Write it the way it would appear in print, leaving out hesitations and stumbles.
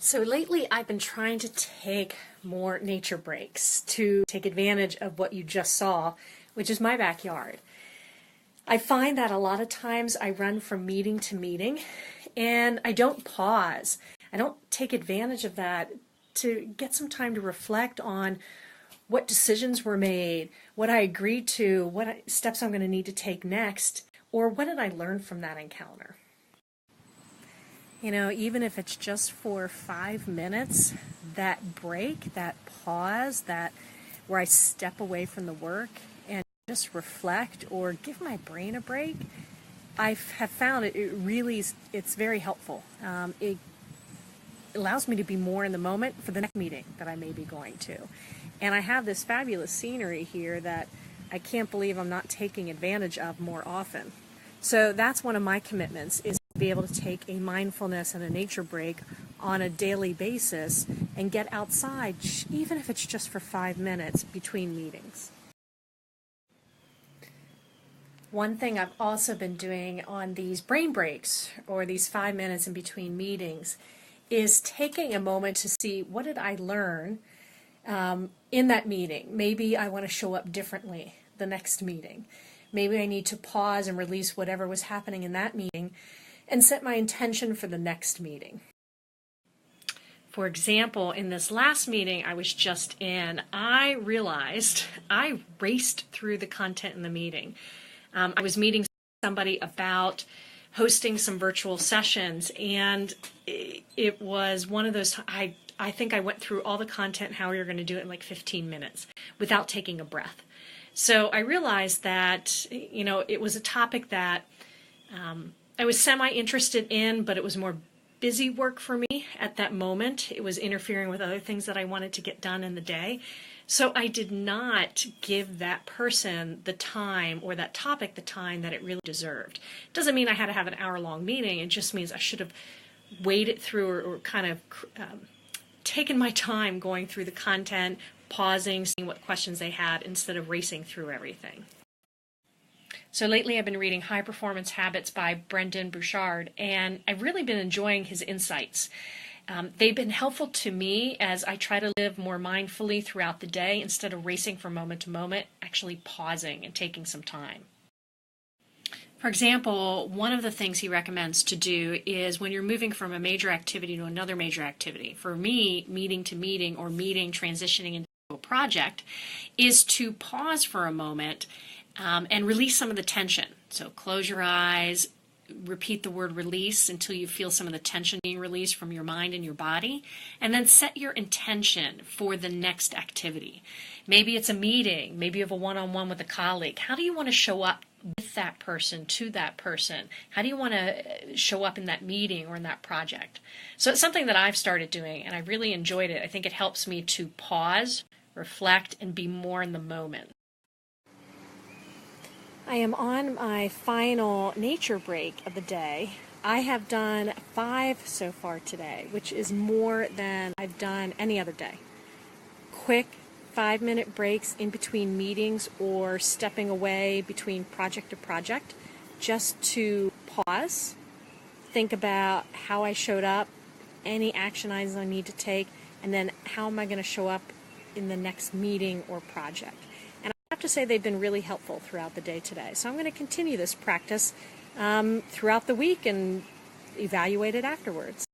So lately I've been trying to take more nature breaks to take advantage of what you just saw, which is my backyard. I find that a lot of times I run from meeting to meeting and I don't pause. I don't take advantage of that to get some time to reflect on what decisions were made, what I agreed to, what steps I'm going to need to take next, or what did I learn from that encounter. You know, even if it's just for 5 minutes, that break, that pause, that where I step away from the work and just reflect or give my brain a break, I have found it's very helpful. It allows me to be more in the moment for the next meeting that I may be going to. And I have this fabulous scenery here that I can't believe I'm not taking advantage of more often. So that's one of my commitments, is to be able to take a mindfulness and a nature break on a daily basis and get outside, even if it's just for 5 minutes between meetings. One thing I've also been doing on these brain breaks, or these 5 minutes in between meetings, is taking a moment to see, what did I learn in that meeting? Maybe I want to show up differently the next meeting. Maybe I need to pause and release whatever was happening in that meeting and set my intention for the next meeting. For example, in this last meeting I was just in, I realized I raced through the content in the meeting. I was meeting somebody about hosting some virtual sessions, and it was one of those, I think I went through all the content, how we were going to do it in like 15 minutes without taking a breath. So I realized that, it was a topic that I was semi-interested in, but it was more busy work for me at that moment. It was interfering with other things that I wanted to get done in the day. So I did not give that person the time, or that topic the time that it really deserved. It doesn't mean I had to have an hour-long meeting. It just means I should have waded through or kind of taken my time going through the content, pausing, seeing what questions they had, instead of racing through everything. So lately I've been reading High Performance Habits by Brendon Burchard, and I've really been enjoying his insights. They've been helpful to me as I try to live more mindfully throughout the day, instead of racing from moment to moment, actually pausing and taking some time. For example, one of the things he recommends to do is, when you're moving from a major activity to another major activity, for me, meeting to meeting or meeting transitioning into a project, is to pause for a moment and release some of the tension. So close your eyes, repeat the word release until you feel some of the tension being released from your mind and your body, and then set your intention for the next activity. Maybe it's a meeting, maybe you have a one-on-one with a colleague. How do you want to show up with that person, to that person? How do you want to show up in that meeting or in that project? So it's something that I've started doing, and I really enjoyed it. I think it helps me to pause, reflect, and be more in the moment. I am on my final nature break of the day. I have done 5 so far today, which is more than I've done any other day. Quick 5-minute breaks in between meetings, or stepping away between project to project, just to pause, think about how I showed up, any action items I need to take, and then how am I going to show up in the next meeting or project. And I have to say they've been really helpful throughout the day today. So I'm going to continue this practice throughout the week and evaluate it afterwards.